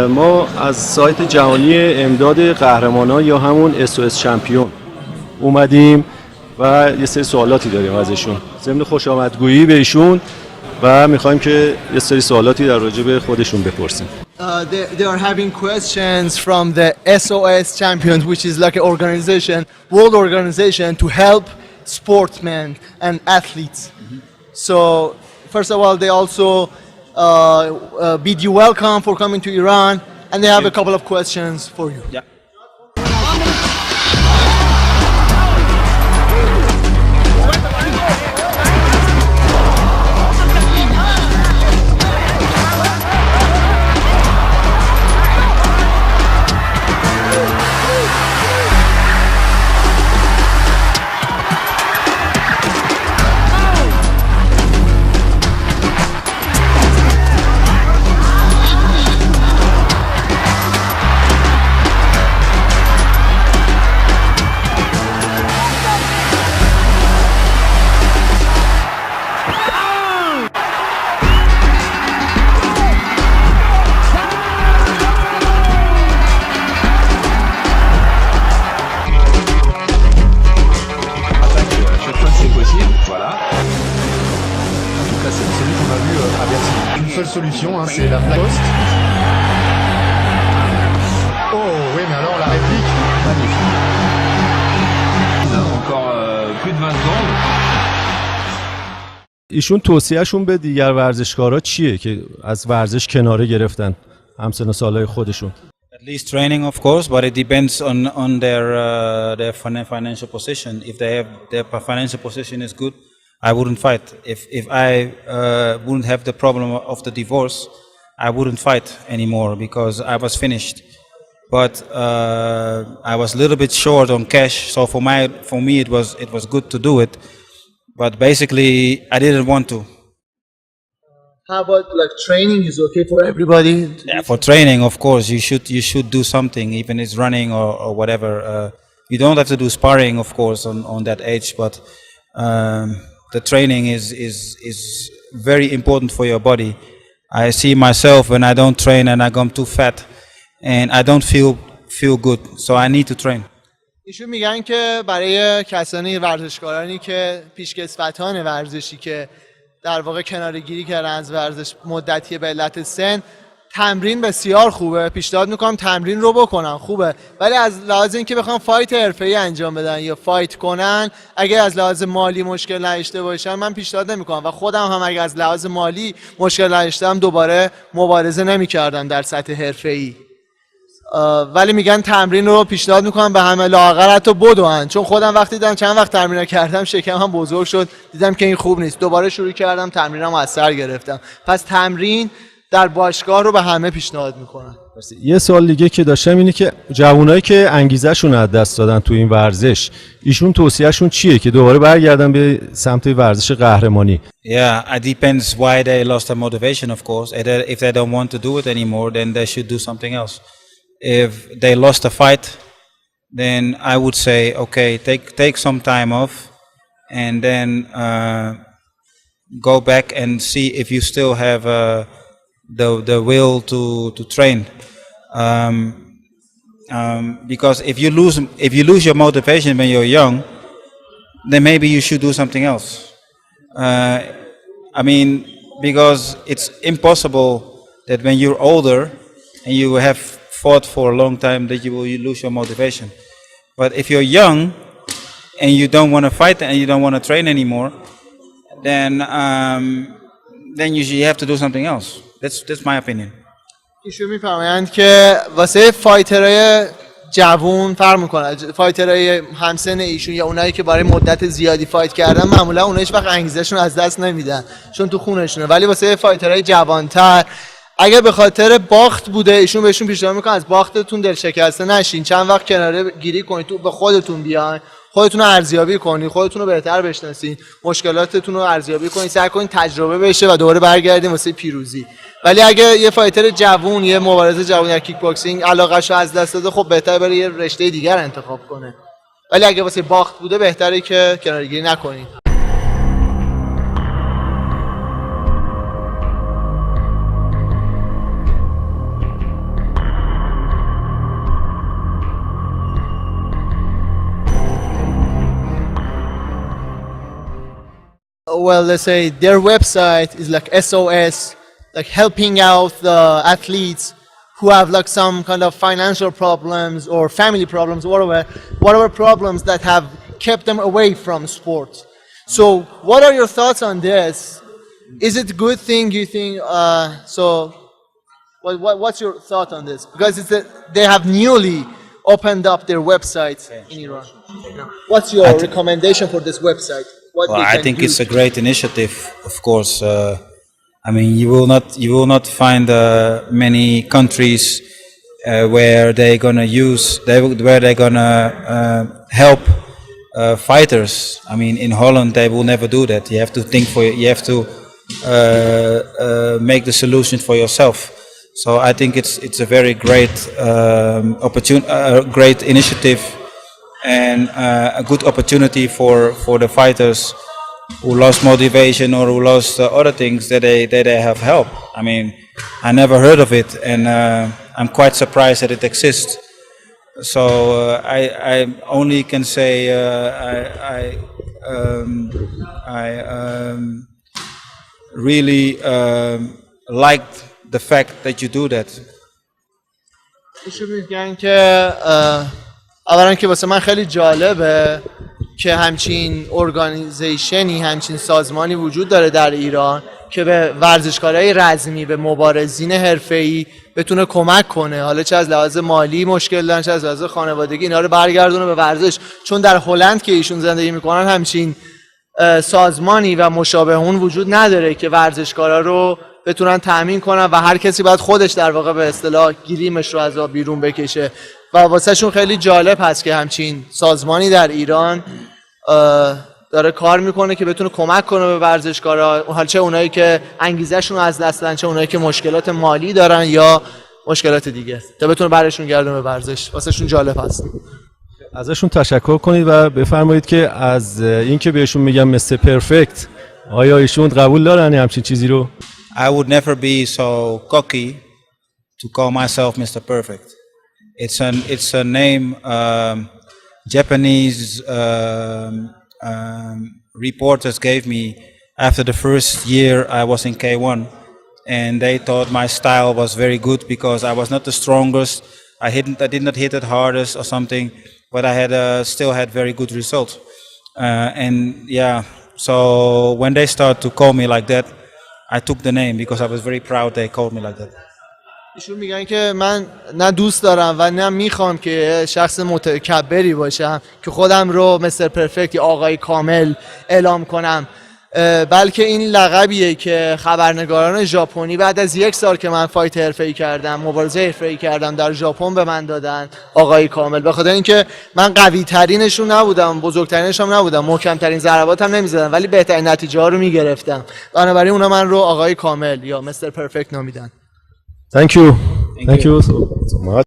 ما از سایت جهانی امداد قهرمانان یا همون SOS چمپیون اومدیم و یه سری سوالاتی داریم ازشون ضمن خوش آمدگویی به ایشون و میخوایم که یه سری سوالاتی در راجع به خودشون بپرسیم. They are having questions from the SOS Champions, which is like an organization, world organization to help sportsmen and athletes. So, first of all, they also bid you welcome for coming to Iran, and they have a couple of questions for you. Yeah. Solution, hein, c'est la poste. Oh oui, mais alors la réplique, magnifique. Encore plus de 20 secondes. ایشون توصیهشون به دیگر ورزشکارا چیه که از ورزش کناره گرفتن همسن و سالای خودشون؟ At least training, of course, but it depends on their financial position. If they have their financial position is good, I wouldn't fight. If I wouldn't have the problem of the divorce, I wouldn't fight anymore because I was finished. But I was a little bit short on cash, so for me it was good to do it. But basically, I didn't want to. How about like training is okay for everybody? Yeah, for training, of course, you should do something, even it's running or whatever. You don't have to do sparring, of course, on that age, but. The training is very important for your body. I see myself when I don't train and I become too fat and I don't feel good, so I need to train. ایشون میگن که برای کسانی ورزشکارانی که پیشکسوتان ورزشی که در واقع کناره‌گیری کردن از ورزش مدتی به علت سن تمرین بسیار خوبه، پیشنهاد میکنم تمرین رو بکنن خوبه، ولی از لحاظ اینکه بخوام فایت حرفه‌ای انجام بدن یا فایت کنن اگه از لحاظ مالی مشکل نداشته باشن من پیشنهاد نمیکنم و خودم هم اگه از لحاظ مالی مشکل نداشتم دوباره مبارزه نمیکردم در سطح حرفه‌ای. ولی میگن تمرین رو پیشنهاد میکنم به همه لااقل حتی بدون، چون خودم وقتی دیدم چند وقت تمرین کردم شکمم بزرگ شد دیدم که این خوب نیست، دوباره شروع کردم تمرینم از سر گرفتم. پس تمرین در باشگاه رو به همه پیشنهاد میکنن. یه سوال دیگه که داشتم اینه که جوانایی که انگیزه‌شون از دست دادن تو این ورزش ایشون توصیهشون چیه که دوباره برگردن به سمت ورزش قهرمانی؟ Yeah, it depends why they lost their motivation, of course. If they don't want to do it anymore, then they should do something else. If they lost a fight, then I would say, okay, take some time off and then go back and see if you still have the will to train, because if you lose your motivation when you're young, then maybe you should do something else. I mean, because it's impossible that when you're older and you have fought for a long time that you lose your motivation. But if you're young and you don't want to fight and you don't want to train anymore, then you have to do something else. That's my opinion. ایشون میفرمایند که واسه فایترهای جوون فرق میکنه، فایترهای همسن ایشون یا اونایی که برای مدت زیادی فایت کردن معمولا اونها هیچ وقت انگیزه‌شون از دست نمیدن چون تو خونشونه، ولی واسه فایترهای جوانتر اگه به خاطر باخت بوده ایشون بهشون پیشنهاد میکنه از باختتون دل شکسته نشین، چند وقت کناره گیری کنید، تو به خودتون بیاین، خودتون رو ارزیابی کنید، خودتون رو بهتر بشناسین، مشکلاتتون رو ارزیابی کنید، سعی کنید تجربه بشه و دوباره برگردین واسه پیروزی. ولی اگه یه فایتر جوون، یه مبارز جوون در کیک باکسینگ علاقه‌شو از دست داده، خب بهتره بره یه رشته دیگر انتخاب کنه. ولی اگه واسه باخت بوده بهتره که کناره‌گیری نکنید. well, let's say their website is like SOS, like helping out the athletes who have like some kind of financial problems or family problems, whatever problems that have kept them away from sports. So what are your thoughts on this? Is it a good thing, you think? What's your thought on this? Because they have newly opened up their website in Iran. What's your recommendation for this website? Well, I think it's a great initiative, of course. I mean, you will not find many countries where they're gonna help fighters. I mean, in Holland they will never do that. You have to think you have to make the solution for yourself. So I think it's a very great great initiative and a good opportunity for the fighters who lost motivation or who lost other things that they have help. I mean, I never heard of it, and I'm quite surprised that it exists. So I only can say I really liked the fact that you do that. ایشون میگن که اولا که واسه من خیلی جالبه که همچین ارگانیزیشنی، همچین سازمانی وجود داره در ایران که به ورزشکارای رزمی، به مبارزین حرفه‌ای بتونه کمک کنه، حالا چه از لحاظ مالی مشکل دارن، چه از لحاظ خانوادگی، اینا رو برگردونه به ورزش. چون در هلند که ایشون زندگی میکنن همچین سازمانی و مشابه اون وجود نداره که ورزشکارا رو بتونن تامین کنن و هر کسی باید خودش در واقع به اصطلاح گریمش رو از آب بیرون بکشه و واسه شون خیلی جالب هست که همچین سازمانی در ایران داره کار میکنه که بتونه کمک کنه به ورزشکارا، حالا چه اونایی که انگیزه‌شون از دست دادن، چه اونایی که مشکلات مالی دارن یا مشکلات دیگه، تا بتونه برشون گردونه به ورزش. واسه شون جالب هست. ازشون تشکر کنید و بفرمایید که از اینکه بهشون میگم مستر پرفکت، آیا ایشون قبول دارن همچین چیزی رو؟ I would never be so cocky to call myself Mr. Perfect. It's a name Japanese reporters gave me after the first year I was in K1, and they thought my style was very good because I was not the strongest. I did not hit it hardest or something, but I had still had very good results. And yeah, so when they started to call me like that, I took the name because I was very proud they called me like that. ایشون میگن که من نه دوست دارم و نه میخوام که شخص متکبری باشم که خودم رو مستر پرفکت یا آقای کامل اعلام کنم، بلکه این لقبیه که خبرنگاران ژاپنی بعد از 1 سال که من فایت حرفه‌ای کردم، مبارزه حرفه‌ای کردم در ژاپن، به من دادن آقای کامل. به خاطر اینکه من قوی ترینشون نبودم، بزرگترینشون نبودم، محکم ترین ضرباتم نمیزدم، ولی بهترین نتیجه ها رو میگرفتم. بنابراین اونا من رو آقای کامل یا مستر پرفکت نامیدن. Thank you so much.